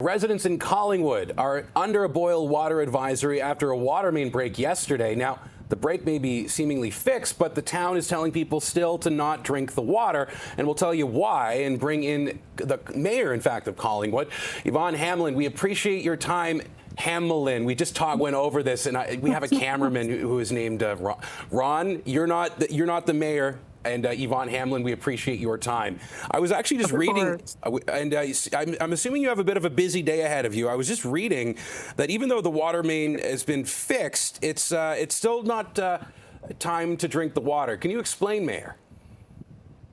Residents in Collingwood are under a boil water advisory after a water main break yesterday. Now, the break may be seemingly fixed, but the town is telling people still to not drink the water, and we'll tell you why and bring in the mayor, in fact, of Collingwood, Yvonne Hamlin. We appreciate your time. Hamlin, we just went over this, and we have a cameraman who is named Ron. You're not the mayor. And Yvonne Hamlin, we appreciate your time. I was actually just reading, and I'm assuming you have a bit of a busy day ahead of you. I was just reading that even though the water main has been fixed, it's still not time to drink the water. Can you explain, Mayor?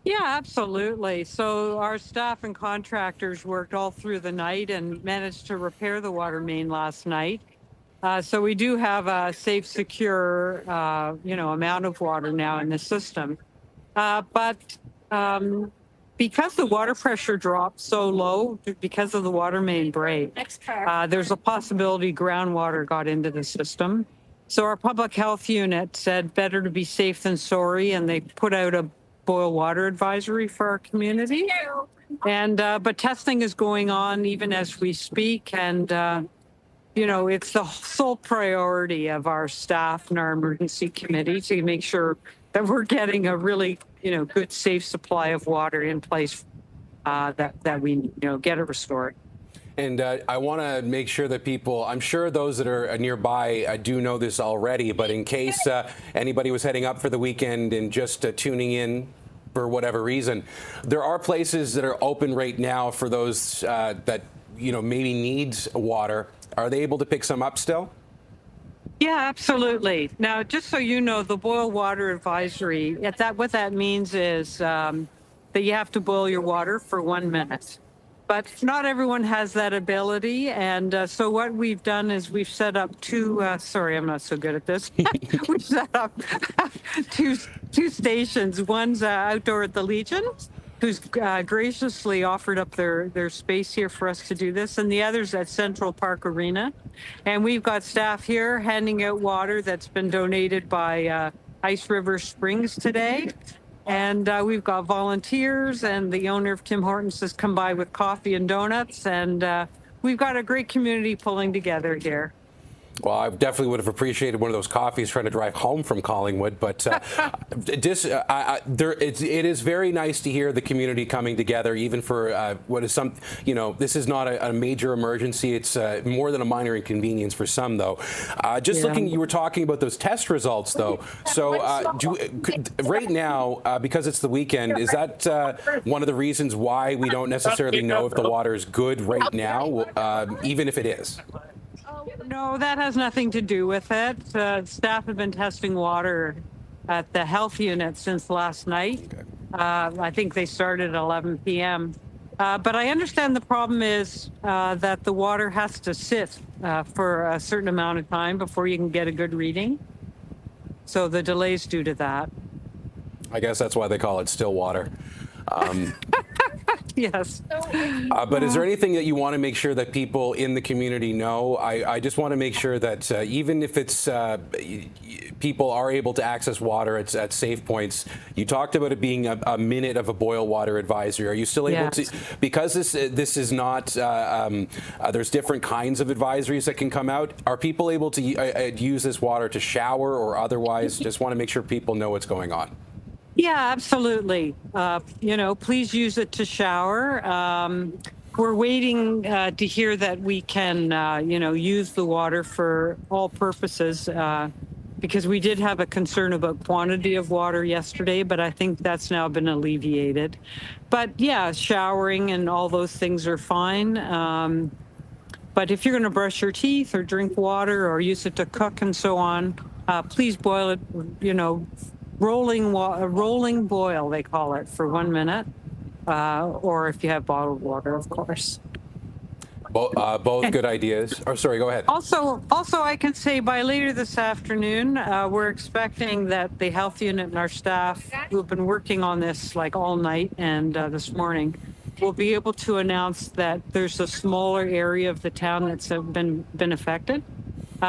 Yeah, absolutely. So our staff and contractors worked all through the night and managed to repair the water main last night. So we do have a safe, secure, amount of water now in the system. But because the water pressure dropped so low because of the water main break, there's a possibility groundwater got into the system. So our public health unit said better to be safe than sorry, and they put out a boil water advisory for our community. And but testing is going on even as we speak, and it's the sole priority of our staff and our emergency committee to make sure that we're getting a really, good, safe supply of water in place that we, get it restored. And I want to make sure that people, I'm sure those that are nearby do know this already, but in case anybody was heading up for the weekend and just tuning in for whatever reason, there are places that are open right now for those that, maybe needs water. Are they able to pick some up still? Yeah, absolutely. Now, just so you know, the boil water advisory, what that means is that you have to boil your water for 1 minute. But not everyone has that ability. And so what we've done is we've set up sorry, I'm not so good at this. We've set up two stations. One's outdoor at the Legion, who's graciously offered up their space here for us to do this, and the other's at Central Park Arena. And we've got staff here handing out water that's been donated by Ice River Springs today. And we've got volunteers, and the owner of Tim Hortons has come by with coffee and donuts, and we've got a great community pulling together here. Well, I definitely would have appreciated one of those coffees trying to drive home from Collingwood, but it is very nice to hear the community coming together, even for what is this is not a major emergency. It's more than a minor inconvenience for some, though. Looking, you were talking about those test results, though. So right now, because it's the weekend, is that one of the reasons why we don't necessarily know if the water is good right now, even if it is? No, that has nothing to do with it. Staff have been testing water at the health unit since last night. Okay. I think they started at 11 p.m. But I understand the problem is that the water has to sit for a certain amount of time before you can get a good reading. So the delay's due to that. I guess that's why they call it still water. Yes. But is there anything that you want to make sure that people in the community know? I just want to make sure that even if it's people are able to access water at safe points, you talked about it being a minute of a boil water advisory. Are you still able to, because this is not, there's different kinds of advisories that can come out. Are people able to use this water to shower or otherwise? Just want to make sure people know what's going on. Yeah, absolutely. Please use it to shower. We're waiting to hear that we can, use the water for all purposes because we did have a concern about quantity of water yesterday, but I think that's now been alleviated. But yeah, showering and all those things are fine. But if you're going to brush your teeth or drink water or use it to cook and so on, please boil it, rolling boil, they call it, for 1 minute, or if you have bottled water, of course. Both good ideas. Oh, sorry, go ahead. Also, I can say by later this afternoon, we're expecting that the health unit and our staff who have been working on this like all night and this morning will be able to announce that there's a smaller area of the town that's been affected.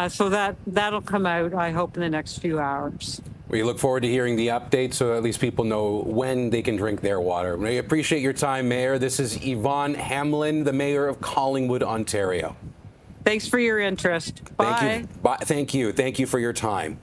So that'll come out, I hope, in the next few hours. We look forward to hearing the update so at least people know when they can drink their water. I appreciate your time, Mayor. This is Yvonne Hamlin, the Mayor of Collingwood, Ontario. Thanks for your interest. Bye. Thank you. Thank you for your time.